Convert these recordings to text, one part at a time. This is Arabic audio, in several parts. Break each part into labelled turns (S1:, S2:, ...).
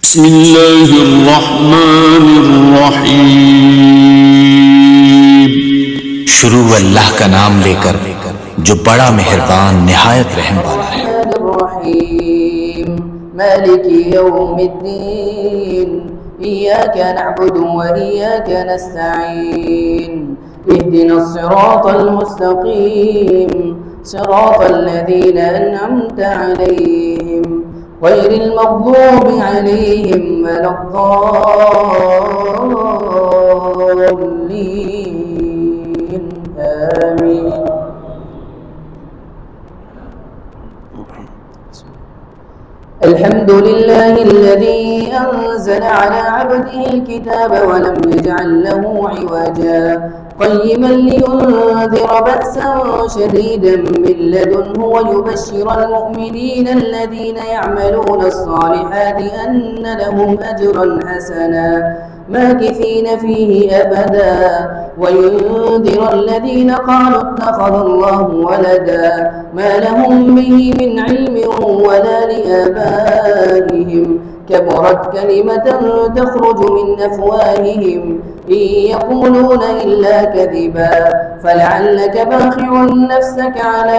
S1: بسم الله الرحمن الرحیم۔
S2: शुरू अल्लाह का नाम लेकर जो बड़ा मेहरबान निहायत रहम वाला है।
S3: مالك يوم الدين إياك نعبد وإياك نستعين اهدنا الصراط المستقيم صراط الذين أنعمت عليهم غير المغضوب عليهم ولا الضالين آمين. الحمد لله الذي أنزل على عبده الكتاب ولم يجعل له عوجا قيما لينذر بأسا شديدا من لدنه ويبشر المؤمنين الذين يعملون الصالحات أن لهم أجرا حسنا ماكثين فيه أبدا وينذر الذين قالوا اتخذ الله ولدا ما لهم به من علم ولا لآبائهم كبرت كلمة تخرج من أفواههم إن يقولون إلا كذبا فلعلك باخع نفسك على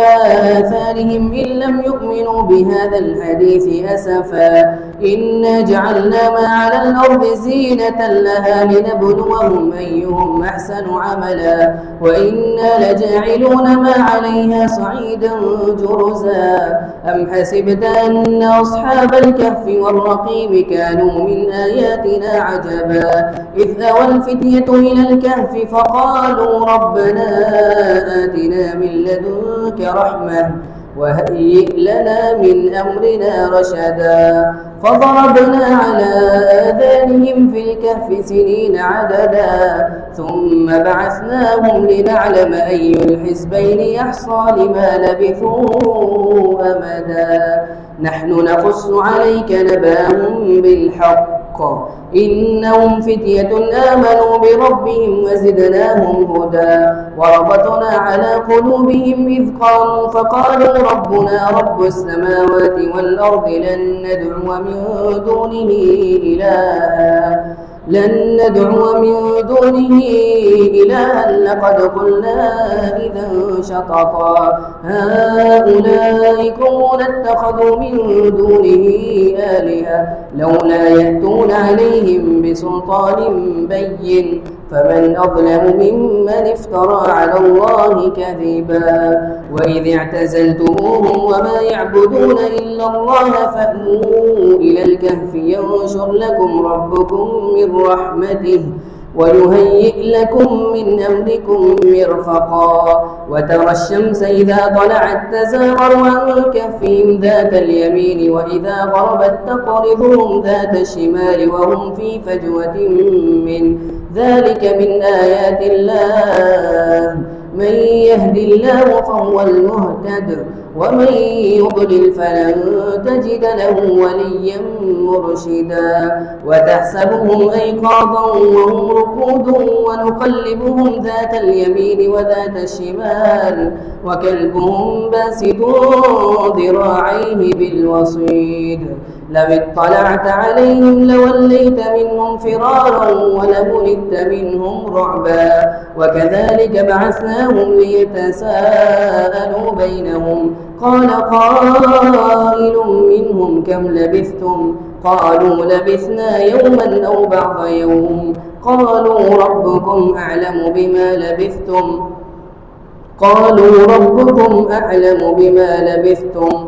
S3: آثارهم إن لم يؤمنوا بهذا الحديث أسفا إنا جعلنا ما على الأرض زينة لها لنبلوهم أيهم أحسن عملا وإنا لجاعلون ما عليها صعيدا جرزا أم حسبت أن أصحاب الكهف والرقيم كانوا من آياتنا عجبا إذ أوى الفتية إلى الكهف فقالوا ربنا آتنا من لدنك رحمة وهيئ لنا من أمرنا رشدا فضربنا على آذانهم في الكهف سنين عددا ثم بعثناهم لنعلم أي الحزبين يحصى لما لبثوا أمدا نحن نقص عليك نبأهم بالحق إنهم فتية آمنوا بربهم وزدناهم هدى وربطنا على قلوبهم إذ قاموا فقالوا ربنا رب السماوات والأرض لن ندعو من دونه إلها لقد قلنا إذا شططا هؤلاء قوم اتخذوا من دونه آلهة لولا يأتون عليهم بسلطان بين فمن أظلم ممن افترى على الله كذبا وإذ اعتزلتموهم وما يعبدون إلا الله فأووا إلى الكهف ينشر لكم ربكم من رحمته ويهيئ لكم من أمركم مرفقا وترى الشمس إذا طلعت تزاور عن كهفهم ذات اليمين وإذا غربت تقرضهم ذات الشمال وهم في فجوة من ذلك من آيات الله من يهد الله فهو المهتد ومن يضلل فلن تجد له وليا مرشدا وتحسبهم أيقاظا وهم رقود ونقلبهم ذات اليمين وذات الشمال وكلبهم باسط ذراعيه بالوصيد لو اطلعت عليهم لوليت منهم فرارا ولملئت منهم رعبا وكذلك بعثناهم ليتساءلوا بينهم قال قائل منهم كم لبثتم قالوا لبثنا يوما أو بعض يوم قالوا ربكم أعلم بما لبثتم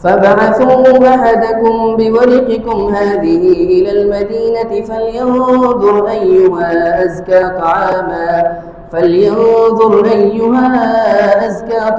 S3: فابعثوا أحدكم بورقكم هذه إلى المدينة فلينظر أيها أزكى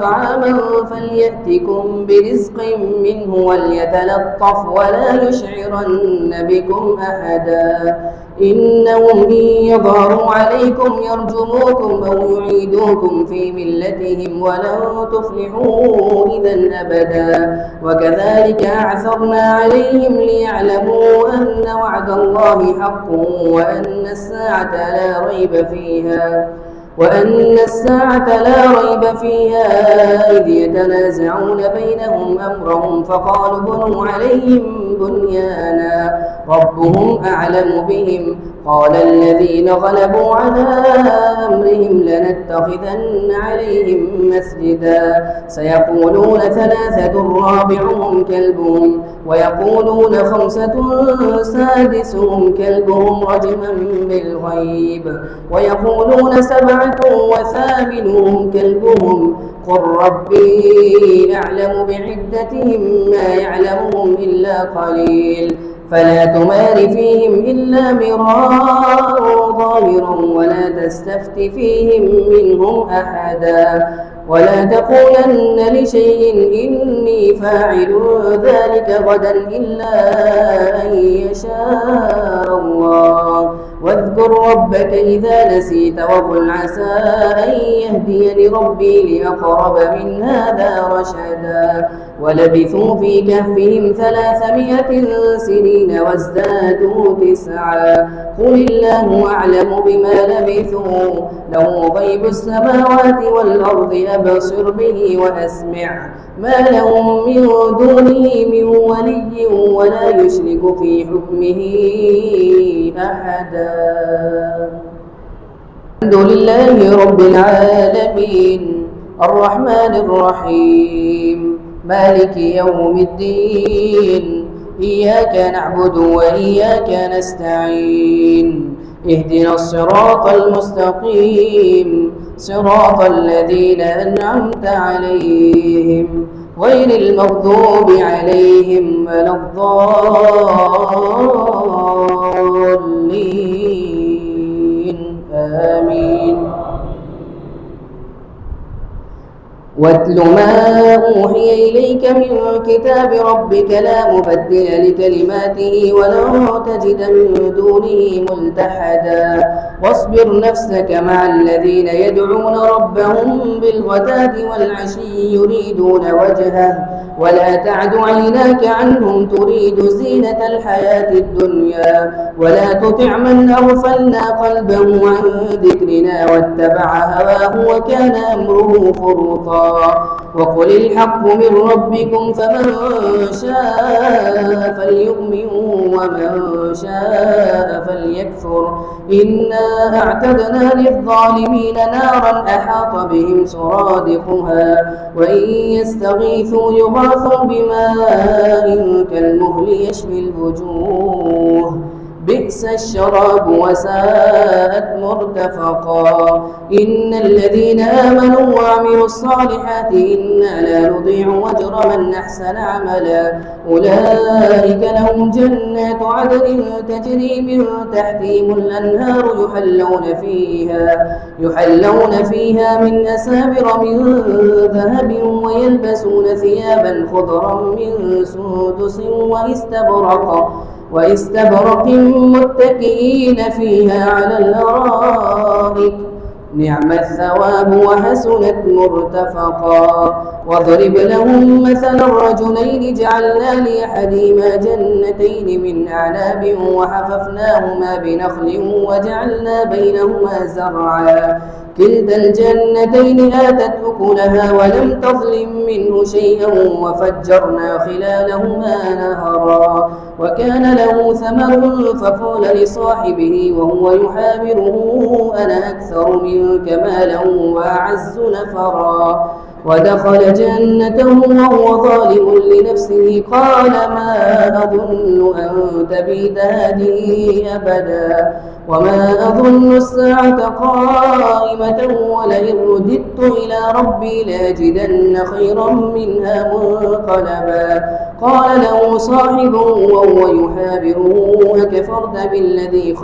S3: طعاما فليأتكم برزق منه وليتلطف ولا يشعرن بكم أحدا إنهم إن يظهروا عليكم يرجموكم أو يعيدوكم في ملتهم ولن تفلحوا إذا أبدا وكذلك أعثرنا عليهم ليعلموا أن وعد الله حق وأن الساعة لا ريب فيها وأن الساعة لا ريب فيها إذ يتنازعون بينهم أمرهم فقالوا بنوا عليهم بنيانا ربهم أعلم بهم قال الذين غلبوا على أمرهم لنتخذن عليهم مسجدا سيقولون ثلاثة رابعهم كلبهم ويقولون خمسة سادسهم كلبهم رجما بالغيب ويقولون سبعة وثامنهم كلبهم قل ربي أعلم بعدتهم ما يعلمهم إلا قليل فلا تمار فيهم إلا مراء ظاهرا ولا تستفت فيهم منهم أحدا ولا تقولن لشيء إني فاعل ذلك غدا إلا أن يشاء الله واذكر ربك إذا نسيت وقل عسى أن يهديني ربي لأقرب من هذا رشدا ولبثوا في كهفهم 300 سنين وازدادوا 9 قل الله أعلم بما لبثوا له غيب السماوات والأرض أبصر به وأسمع ما لهم من دونه من ولي ولا يشرك في حكمه أحدا الحمد لله رب العالمين الرحمن الرحيم مالك يوم الدين إياك نعبد وإياك نستعين اهدنا الصراط المستقيم صراط الذين أنعمت عليهم غير المغضوب عليهم ولا الضالين آمين واتل ما أوحي إليك من كتاب ربك لا مبدل لكلماته ولن تجد من دونه ملتحدا واصبر نفسك مع الذين يدعون ربهم بالغداة والعشي يريدون وجهه ولا تعد عيناك عنهم تريد زينة الحياة الدنيا ولا تطع من أغفلنا قلبه عن ذكرنا واتبع هواه وكان أمره فرطا وقل الحق من ربكم فمن شاء فليؤمن ومن شاء فليكفر إنا أعتدنا للظالمين نارا أحاط بهم سرادقها وإن يستغيثوا يغاثوا بماء كالمهل يشوي الوجوه بئس الشراب وساءت مرتفقا إن الذين آمنوا وعملوا الصالحات إنا لا نضيع أجر من أحسن عملا أولئك لهم جنات عدن تجري من تحتهم الأنهار يحلون فيها من أساور من ذهب ويلبسون ثيابا خضرا من سندس واستبرق متكئين فيها على الأرائك نعم الثواب وحسنت مرتفقا واضرب لهم مثل الرجلين جعلنا لأحدهما جنتين من أعناب وحففناهما بنخل وجعلنا بينهما زرعا كلتا الجنتين آتت أكلها ولم تظلم منه شيئا وفجرنا خلالهما نهرا وكان له ثمر فقال لصاحبه وهو يحاوره أنا أكثر منك مالا وأعز نفرا ودخل جنته وهو ظالم لنفسه قال ما أظن أن تبيد هذه أبدا وما أظن الساعة قائمة ولئن رددت إلى ربي لأجدن خيرا منها منقلبا قال له صاحبه وهو يحاوره أكفرت بالذي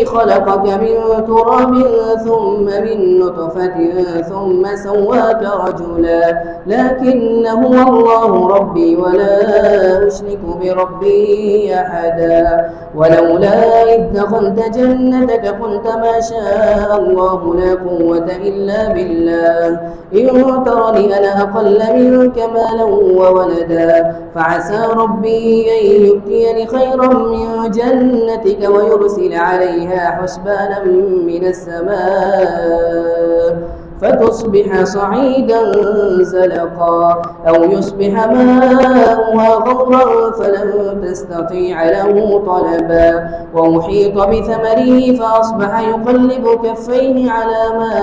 S3: خلقك من تراب ثم من نطفة ثم سواك رجلا لكن هو الله ربي ولا أشرك بربي أحدا ولولا إذ دخلت جنتك قلت ما شاء الله لا قوة إلا بالله إن ترني أنا أقل منك مالا وولدا فعسى ربي أن يؤتيني خيرا من جنتك ويرسل عليها حسبانا من السماء فتصبح صعيدا زلقا أو يصبح ماؤها غورا فلن تستطيع له طلبا وأحيط بثمره فأصبح يقلب كفيه على ما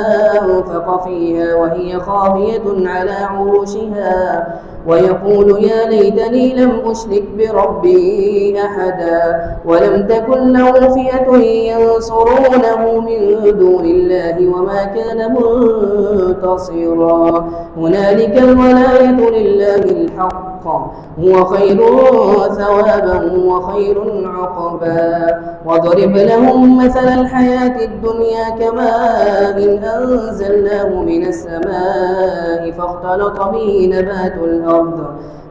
S3: أنفق فيها وهي خاوية على عروشها ويقول يا ليتني لم أشرك بربي أحدا ولم تكن له فئة ينصرونه من دون الله وما كان منتصرا هنالك الولاية لله الحق هو خير ثوابا وخير عقبا واضرب لهم مثل الحياة الدنيا كماء أنزلناه من السماء فاختلط به نبات الأرض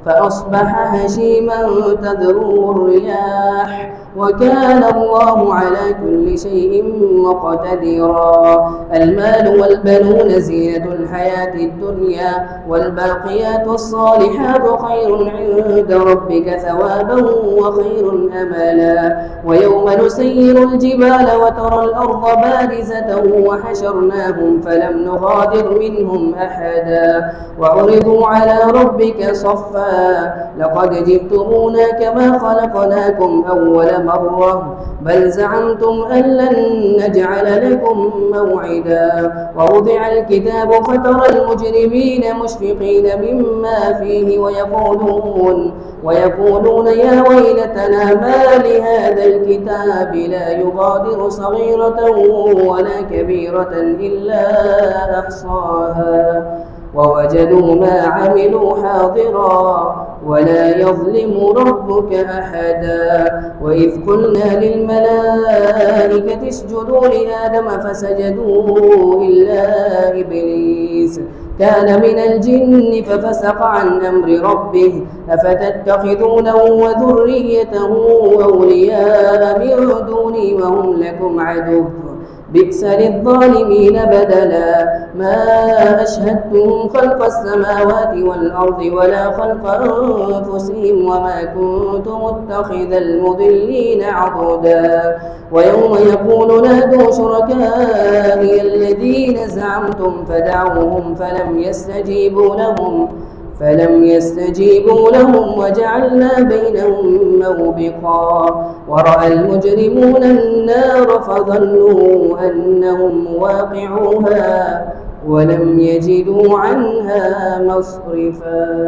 S3: فأصبح هشيما تذروه الرياح وكان الله على كل شيء مقتدرا المال والبنون زينة الحياة الدنيا والباقيات الصالحات خير عند ربك ثوابا وخير أملا ويوم نسير الجبال وترى الأرض بارزة وحشرناهم فلم نغادر منهم أحدا وعرضوا على ربك صفا لقد جئتمونا كما خلقناكم أول مرة بل زعمتم أن لن نجعل لكم موعدا ووضع الكتاب فترى المجرمين مشفقين مما فيه ويقولون يا ويلتنا ما لهذا الكتاب لا يغادر صغيرة ولا كبيرة إلا أحصاها ووجدوا ما عملوا حاضرا ولا يظلم ربك أحدا وإذ قلنا للملائكة اسجدوا لآدم فسجدوا إلا إبليس كان من الجن ففسق عن أمر ربه أفتتخذونه وذريته أولياء من دوني وهم لكم عدو بئس للظالمين بدلا ما أشهدتهم خلق السماوات والأرض ولا خلق أنفسهم وما كنت متخذ المضلين عضدا ويوم يقول نادوا شركائي الذين زعمتم فدعوهم فلم يستجيبوا لهم وجعلنا بينهم موبقا ورأى المجرمون النار فظنوا أنهم واقعوها ولم يجدوا عنها مصرفا.